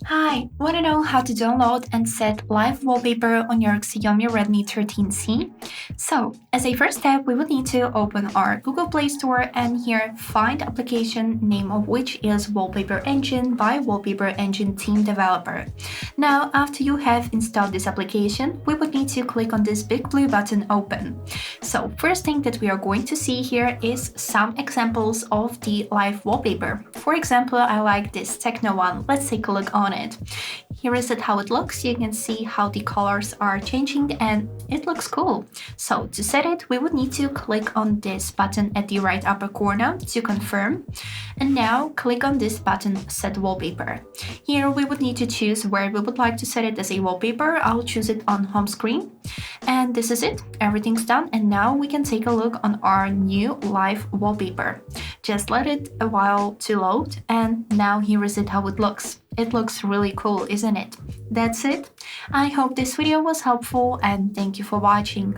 Hi, want to know how to download and set live wallpaper on your Xiaomi Redmi 13C? So, as a first step, we would need to open our Google Play Store and here find application name of which is Wallpaper Engine by Wallpaper Engine Team Developer. Now, after you have installed this application, we would need to click on this big blue button Open. So, first thing that we are going to see here is some examples of the live wallpaper. For example, I like this techno one. Let's take a look on it. Here is it how it looks. You can see how the colors are changing and it looks cool. So to set it, we would need to click on this button at the right upper corner to confirm. And now click on this button Set Wallpaper. Here we would need to choose where we would like to set it as a wallpaper. I'll choose it on home screen. And this is it. Everything's done. And now we can take a look on our new live wallpaper. Just let it a while to load. And now here is it how it looks. It looks really cool, isn't it? That's it. I hope this video was helpful and thank you for watching.